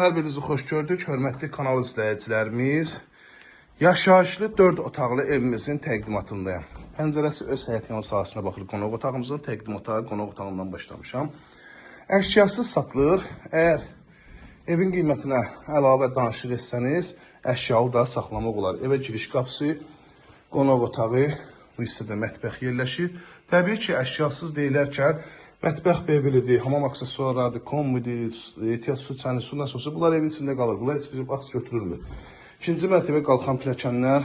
Hər birinizi xoş gördük, hörmətli kanal izləyicilərimiz. Yaşayışlı 4 otaqlı evimizin təqdimatındayım. Pəncərəsi öz həyət yan sahəsinə baxır qonaq otağımızın qonaq otağından başlamışam. Əşyasız satılır. Əgər evin qiymətinə əlavə danışıq etsəniz, əşyalı da saxlamaq olar. Evə giriş qapısı, qonaq otağı, bu hissədə mətbəx yerləşir. Təbii ki, əşyasız deyilərkən mətbəx bevilidir, hamam aksesuarlardır, kombidir, ehtiyat su çəni, su nasosu. Bunlar evin içində qalır. Bunlar heç bir aks götürülmür. İkinci mərtəbə qalxan pilləkənlər,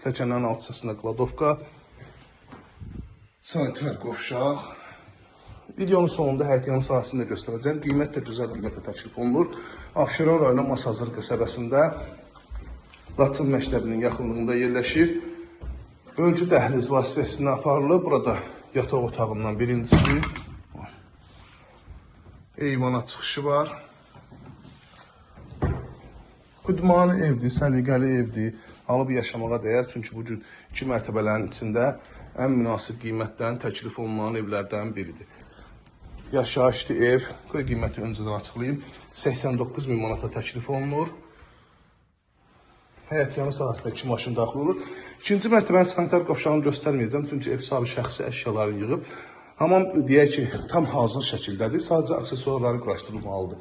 pilləkənlərin alt hissəsində kladovka, sanitar qovşaq. Videonun sonunda həyət yanı sahəsində göstərəcəm. Qiymət də gözəl qiymətə təklif olunur. Abşeron rayonu Masazır qəsəbəsində Laçın məktəbinin yaxınlığında yerləşir. Bölgü dəhliz vasitəsilə aparılır. Burada yataq otağından birincisi. Eyvana çıxışı var. Xudmanı evdir, səliqəli evdir. Alıb yaşamağa dəyər. Çünki bu gün 2 mərtəbələrin içində ən münasib qiymətdən təklif olunan evlərdən biridir. Yaşayışlı ev, qiyməti öncədən açıqlayayım. 89.000 manata təklif olunur. Həyət yanı sahəsində 2 maşın daxil olur. İkinci mərtəbənin sanitar qovşağını göstərməyəcəm. Çünki ev sahibi şəxsi əşyaları yığıb. Hamam deyək ki, tam hazır şəkildədir. Sadəcə aksesuarları quraşdırılmalıdır.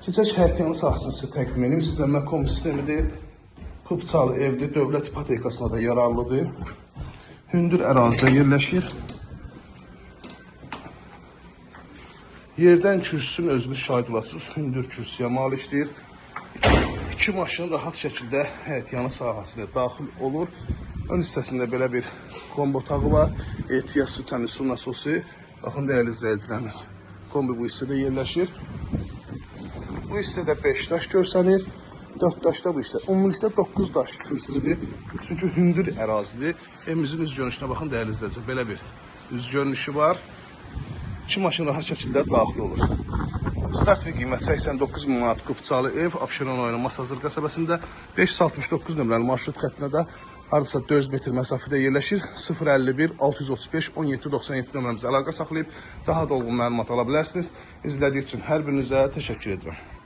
Keçək həyət yanı sahəsini sizə təqdim edeyim. İstinləmə kom sistemidir. Kubçalı evdir. Dövlət ipotekasına da yararlıdır. Hündür ərazidə yerləşir. Yerdən kürsünün özünü şahid olasınız. Hündür kürsüyə malikdir. 2 maşın rahat şəkildə həyət yanı sahəsinə daxil olur. Ön hissəsində belə bir kombi otağı var. Ehtiyat su çəni, su nasosu. Baxın, dəyərli izləyicilərimiz. Kombi bu hissədə yerləşir. Bu hissədə 5 daş görsənir. 4 daşda bu hissədə. Ümumilikdə 9 daş kürsülüdür. Çünki hündür ərazidir. Evimizin üz görünüşünə baxın, dəyərli izləyicilər. Belə bir üz görünüşü var. 2 maşın rahat şəkildə daxil olur. Start və qiymət 89.000 manat Kubçalı ev, Abşeron rayonu Masazır qəsəbəsində 569 nömrəli marşrut xəttinə də hardasa 400 metr məsafədə yerləşir. 051 635 1797 nömrəmizə əlaqə saxlayıb daha dolğun məlumat ala bilərsiniz. İzlədiyiniz üçün hər birinizə təşəkkür edirəm.